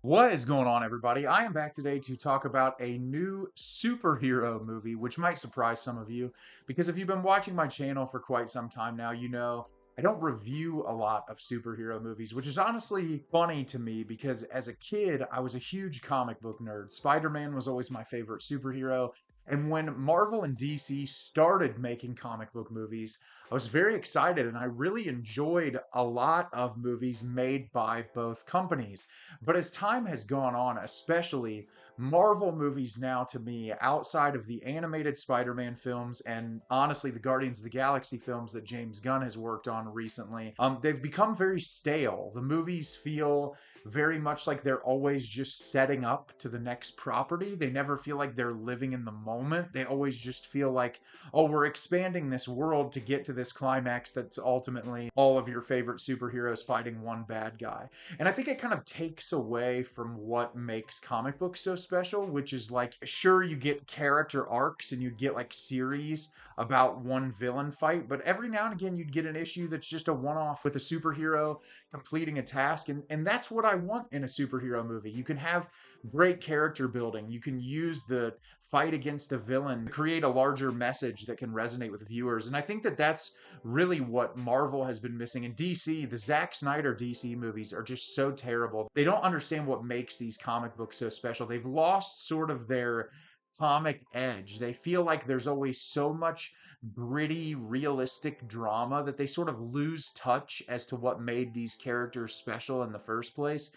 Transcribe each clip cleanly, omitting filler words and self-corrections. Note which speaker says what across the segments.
Speaker 1: What is going on, everybody? I am back today to talk about a new superhero movie, which might surprise some of you, because if you've been watching my channel for quite some time now, you know I don't review a lot of superhero movies, which is honestly funny to me because as a kid, I was a huge comic book nerd. Spider-Man was always my favorite superhero. And when Marvel and DC started making comic book movies, I was very excited and I really enjoyed a lot of movies made by both companies. But as time has gone on, especially Marvel movies now to me, outside of the animated Spider-Man films and honestly the Guardians of the Galaxy films that James Gunn has worked on recently, they've become very stale. The movies feel very much like they're always just setting up to the next property. They never feel like they're living in the moment. They always just feel like, oh, we're expanding this world to get to this climax that's ultimately all of your favorite superheroes fighting one bad guy. And I think it kind of takes away from what makes comic books so special, which is like, sure, you get character arcs and you get like series about one villain fight, but every now and again you'd get an issue that's just a one-off with a superhero completing a task. And that's what I want in a superhero movie. You can have great character building. You can use the fight against a villain to create a larger message that can resonate with viewers. And I think that that's really what Marvel has been missing. In DC, the Zack Snyder DC movies are just so terrible. They don't understand what makes these comic books so special. They've lost sort of their comic edge. They feel like there's always so much gritty, realistic drama that they sort of lose touch as to what made these characters special in the first place.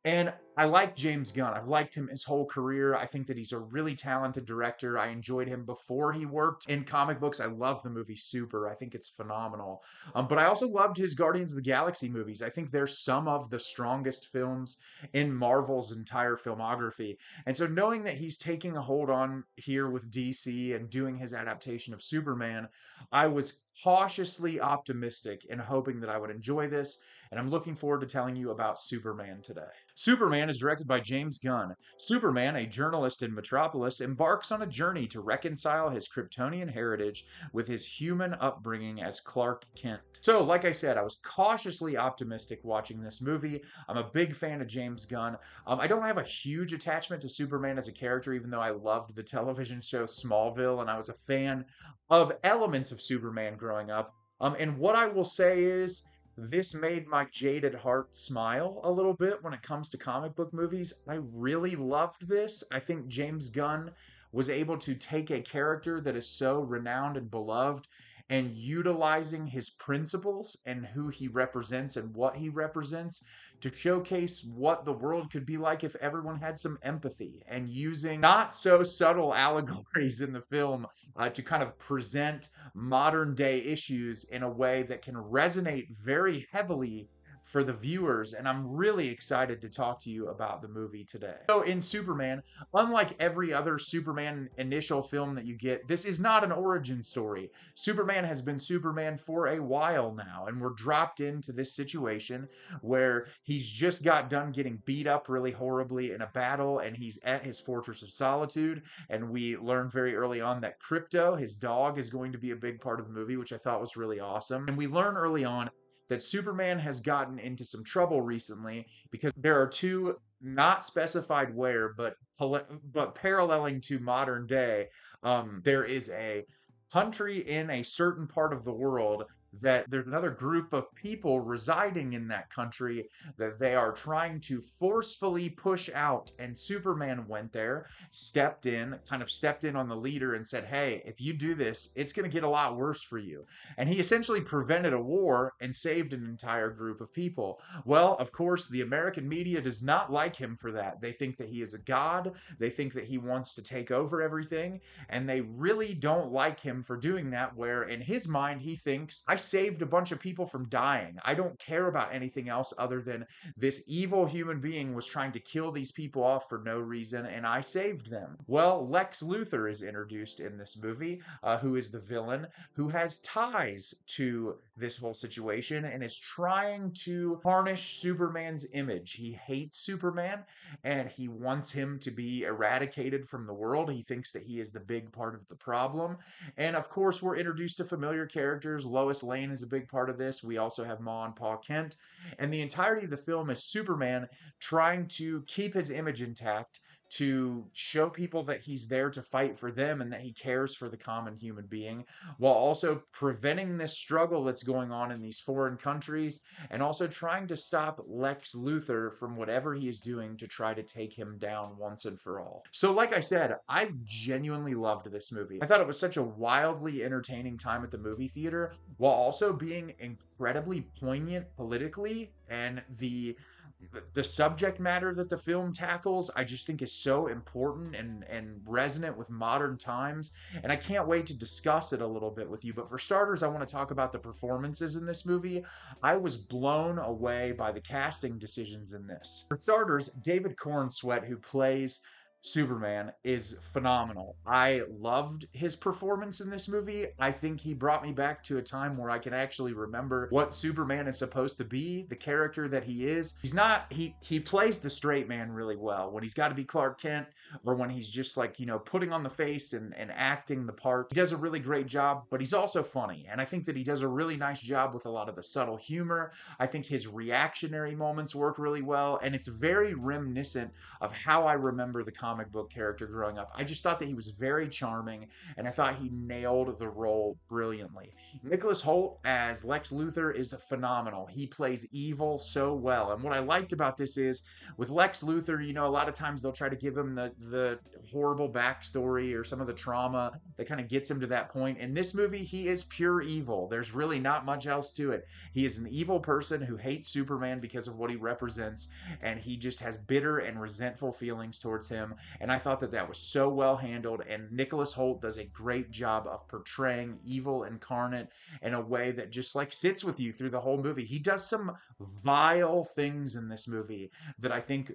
Speaker 1: And I like James Gunn. I've liked him his whole career. I think that he's a really talented director. I enjoyed him before he worked in comic books. I love the movie Super. I think it's phenomenal. But I also loved his Guardians of the Galaxy movies. I think they're some of the strongest films in Marvel's entire filmography. And so knowing that he's taking a hold on here with DC and doing his adaptation of Superman, I was cautiously optimistic and hoping that I would enjoy this. And I'm looking forward to telling you about Superman today. Superman is directed by James Gunn. Superman, a journalist in Metropolis, embarks on a journey to reconcile his Kryptonian heritage with his human upbringing as Clark Kent. So, like I said, I was cautiously optimistic watching this movie. I'm a big fan of James Gunn. I don't have a huge attachment to Superman as a character, even though I loved the television show Smallville and I was a fan of elements of Superman growing up. And what I will say is, this made my jaded heart smile a little bit when it comes to comic book movies. I really loved this. I think James Gunn was able to take a character that is so renowned and beloved and utilizing his principles and who he represents and what he represents to showcase what the world could be like if everyone had some empathy and using not so subtle allegories in the film to kind of present modern day issues in a way that can resonate very heavily for the viewers. And I'm really excited to talk to you about the movie today. So, in Superman, unlike every other Superman initial film that you get, this is not an origin story. Superman has been Superman for a while now, and we're dropped into this situation where he's just got done getting beat up really horribly in a battle, and he's at his Fortress of Solitude. And we learned very early on that Crypto, his dog, is going to be a big part of the movie, which I thought was really awesome. And we learn early on that Superman has gotten into some trouble recently because there are two not specified where, but paralleling to modern day, there is a country in a certain part of the world that there's another group of people residing in that country that they are trying to forcefully push out. And Superman went there, kind of stepped in on the leader and said, hey, if you do this, it's going to get a lot worse for you. And he essentially prevented a war and saved an entire group of people. Well, of course, the American media does not like him for that. They think that he is a god. They think that he wants to take over everything. And they really don't like him for doing that, where in his mind, he thinks, I saved a bunch of people from dying. I don't care about anything else other than this evil human being was trying to kill these people off for no reason, and I saved them. Well, Lex Luthor is introduced in this movie, who is the villain, who has ties to this whole situation and is trying to tarnish Superman's image. He hates Superman and he wants him to be eradicated from the world. He thinks that he is the big part of the problem. And of course, we're introduced to familiar characters. Lois Lane is a big part of this. We also have Ma and Pa Kent. And the entirety of the film is Superman trying to keep his image intact, to show people that he's there to fight for them and that he cares for the common human being, while also preventing this struggle that's going on in these foreign countries, and also trying to stop Lex Luthor from whatever he is doing to try to take him down once and for all. So, like I said, I genuinely loved this movie. I thought it was such a wildly entertaining time at the movie theater, while also being incredibly poignant politically, and the subject matter that the film tackles, I just think is so important and resonant with modern times. And I can't wait to discuss it a little bit with you. But for starters, I want to talk about the performances in this movie. I was blown away by the casting decisions in this. For starters, David Corenswet, who plays Superman, is phenomenal. I loved his performance in this movie. I think he brought me back to a time where I can actually remember what Superman is supposed to be, the character that he is. He plays the straight man really well when he's got to be Clark Kent, or when he's just like, putting on the face and acting the part. He does a really great job, but he's also funny. And I think that he does a really nice job with a lot of the subtle humor. I think his reactionary moments work really well, and it's very reminiscent of how I remember the comic book character growing up. I just thought that he was very charming, and I thought he nailed the role brilliantly. Nicholas Hoult as Lex Luthor is phenomenal. He plays evil so well. And what I liked about this is, with Lex Luthor, a lot of times they'll try to give him the horrible backstory or some of the trauma that kind of gets him to that point. In this movie, he is pure evil. There's really not much else to it. He is an evil person who hates Superman because of what he represents, and he just has bitter and resentful feelings towards him. And I thought that that was so well handled, and Nicholas Hoult does a great job of portraying evil incarnate in a way that just like sits with you through the whole movie. He does some vile things in this movie that I think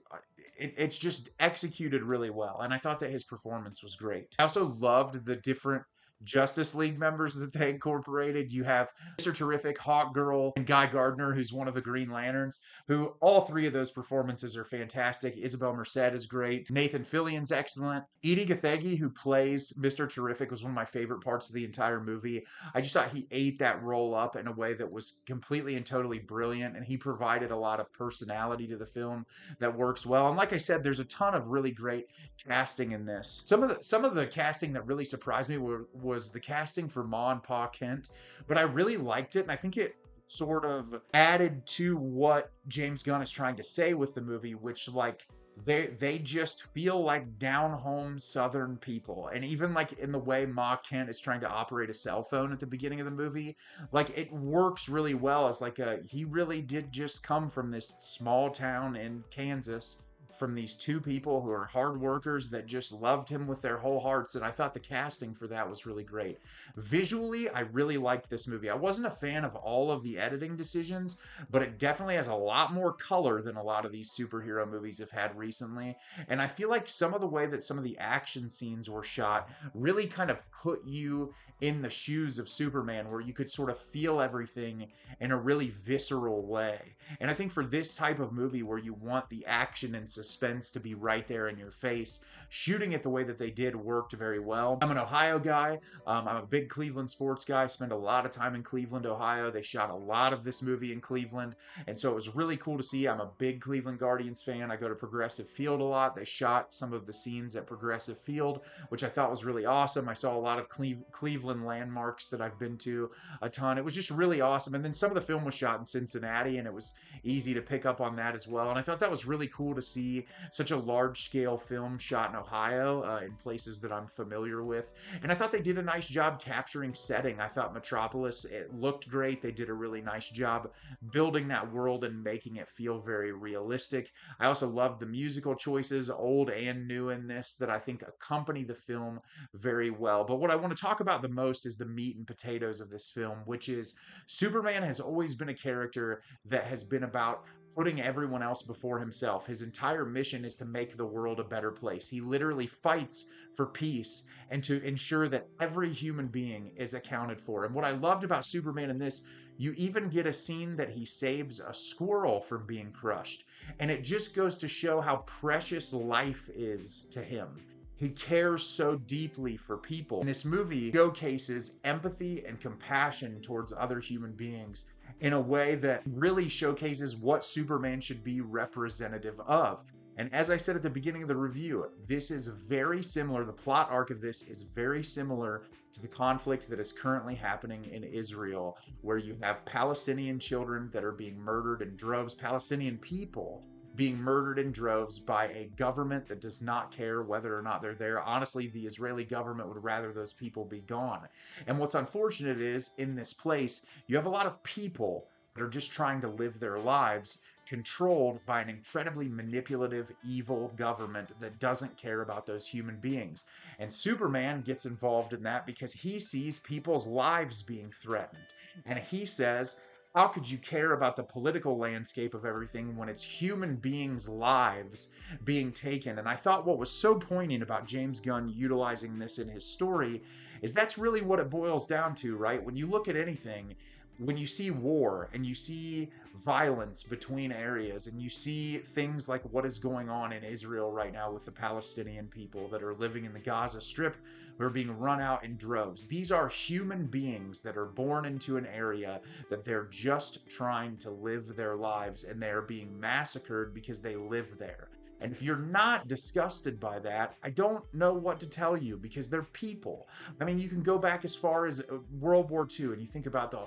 Speaker 1: it's just executed really well, and I thought that his performance was great. I also loved the different Justice League members that they incorporated. You have Mr. Terrific, Hawkgirl, and Guy Gardner, who's one of the Green Lanterns, who all three of those performances are fantastic. Isabela Merced is great. Nathan Fillion's excellent. Edi Gathegi, who plays Mr. Terrific, was one of my favorite parts of the entire movie. I just thought he ate that role up in a way that was completely and totally brilliant, and he provided a lot of personality to the film that works well. And like I said, there's a ton of really great casting in this. Some of the casting that really surprised me was the casting for Ma and Pa Kent, but I really liked it, and I think it sort of added to what James Gunn is trying to say with the movie, which like they just feel like down home Southern people. And even like in the way Ma Kent is trying to operate a cell phone at the beginning of the movie, like it works really well as like he really did just come from this small town in Kansas, from these two people who are hard workers that just loved him with their whole hearts. And I thought the casting for that was really great. Visually, I really liked this movie. I wasn't a fan of all of the editing decisions, but it definitely has a lot more color than a lot of these superhero movies have had recently. And I feel like some of the way that some of the action scenes were shot really kind of put you in the shoes of Superman, where you could sort of feel everything in a really visceral way. And I think for this type of movie where you want the action and suspense to be right there in your face, shooting it the way that they did worked very well. I'm an Ohio guy. I'm a big Cleveland sports guy. I spend a lot of time in Cleveland, Ohio. They shot a lot of this movie in Cleveland, and so it was really cool to see. I'm a big Cleveland Guardians fan. I go to Progressive Field a lot. They shot some of the scenes at Progressive Field, which I thought was really awesome. I saw a lot of Cleveland landmarks that I've been to a ton. It was just really awesome. And then some of the film was shot in Cincinnati, and it was easy to pick up on that as well. And I thought that was really cool to see such a large-scale film shot in Ohio, in places that I'm familiar with. And I thought they did a nice job capturing setting. I thought Metropolis, it looked great. They did a really nice job building that world and making it feel very realistic. I also loved the musical choices, old and new, in this, that I think accompany the film very well. But what I want to talk about the most is the meat and potatoes of this film, which is Superman has always been a character that has been about putting everyone else before himself. His entire mission is to make the world a better place. He literally fights for peace and to ensure that every human being is accounted for. And what I loved about Superman in this, you even get a scene that he saves a squirrel from being crushed. And it just goes to show how precious life is to him. He cares so deeply for people. And this movie showcases empathy and compassion towards other human beings in a way that really showcases what Superman should be representative of. And as I said at the beginning of the review, this is very similar. The plot arc of this is very similar to the conflict that is currently happening in Israel, where you have Palestinian children that are being murdered in droves, Palestinian people being murdered in droves by a government that does not care whether or not they're there. Honestly, the Israeli government would rather those people be gone. And what's unfortunate is, in this place, you have a lot of people that are just trying to live their lives, controlled by an incredibly manipulative, evil government that doesn't care about those human beings. And Superman gets involved in that because he sees people's lives being threatened. And he says, how could you care about the political landscape of everything when it's human beings' lives being taken? And I thought what was so poignant about James Gunn utilizing this in his story is that's really what it boils down to, right? When you look at anything, when you see war and you see violence between areas and you see things like what is going on in Israel right now with the Palestinian people that are living in the Gaza Strip who are being run out in droves. These are human beings that are born into an area that they're just trying to live their lives, and they're being massacred because they live there. And if you're not disgusted by that, I don't know what to tell you, because they're people. I mean, you can go back as far as World War II and you think about the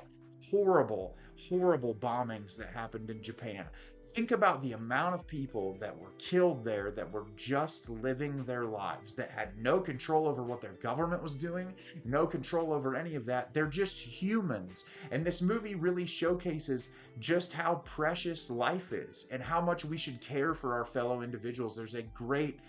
Speaker 1: horrible, horrible bombings that happened in Japan. Think about the amount of people that were killed there that were just living their lives, that had no control over what their government was doing, no control over any of that. They're just humans. And this movie really showcases just how precious life is and how much we should care for our fellow individuals. There's a great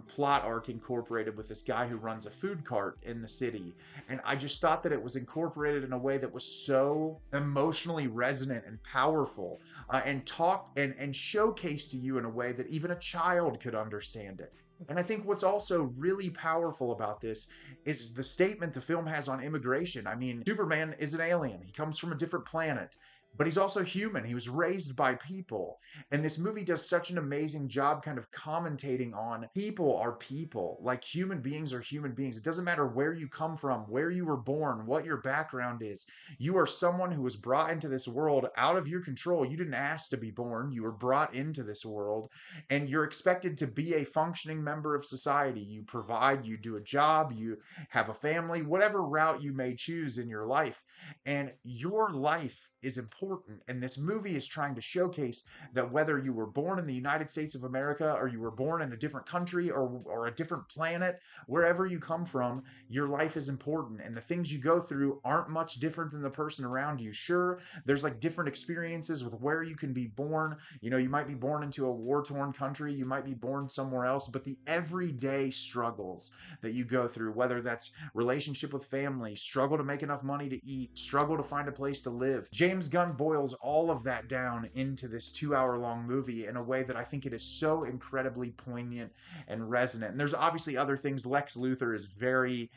Speaker 1: plot arc incorporated with this guy who runs a food cart in the city. And I just thought that it was incorporated in a way that was so emotionally resonant and powerful, and showcased to you in a way that even a child could understand it. And I think what's also really powerful about this is the statement the film has on immigration. I mean, Superman is an alien. He comes from a different planet, but he's also human. He was raised by people. And this movie does such an amazing job kind of commentating on people are people. Like, human beings are human beings. It doesn't matter where you come from, where you were born, what your background is. You are someone who was brought into this world out of your control. You didn't ask to be born. You were brought into this world, and you're expected to be a functioning member of society. You provide, you do a job, you have a family, whatever route you may choose in your life. And your life is important. And this movie is trying to showcase that whether you were born in the United States of America or you were born in a different country or a different planet, wherever you come from, your life is important. And the things you go through aren't much different than the person around you. Sure, there's like different experiences with where you can be born. You know, you might be born into a war-torn country, you might be born somewhere else, but the everyday struggles that you go through, whether that's relationship with family, struggle to make enough money to eat, struggle to find a place to live. James Gunn boils all of that down into this 2-hour-long movie in a way that I think it is so incredibly poignant and resonant. And there's obviously other things. Lex Luthor is very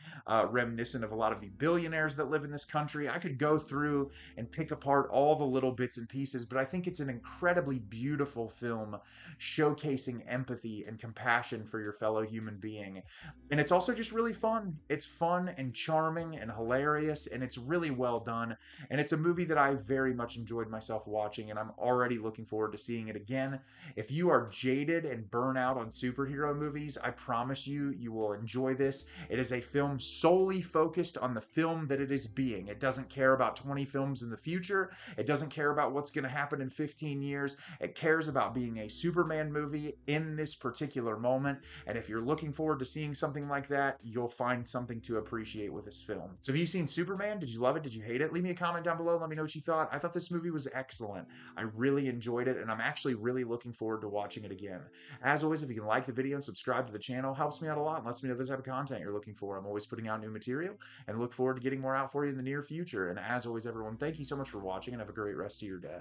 Speaker 1: reminiscent of a lot of the billionaires that live in this country. I could go through and pick apart all the little bits and pieces, but I think it's an incredibly beautiful film showcasing empathy and compassion for your fellow human being. And it's also just really fun. It's fun and charming and hilarious, and it's really well done. And it's a movie that I very much enjoyed myself watching, and I'm already looking forward to seeing it again. If you are jaded and burnt out on superhero movies, I promise you, you will enjoy this. It is a film solely focused on the film that it is being. It doesn't care about 20 films in the future. It doesn't care about what's going to happen in 15 years. It cares about being a Superman movie in this particular moment. And if you're looking forward to seeing something like that, you'll find something to appreciate with this film. So have you seen Superman? Did you love it? Did you hate it? Leave me a comment down below. Let me know what you thought. I thought this movie was excellent. I really enjoyed it, and I'm actually really looking forward to watching it again. As always, if you can like the video and subscribe to the channel, helps me out a lot and lets me know the type of content you're looking for. I'm always putting out new material and look forward to getting more out for you in the near future. And as always, everyone, thank you so much for watching, and have a great rest of your day.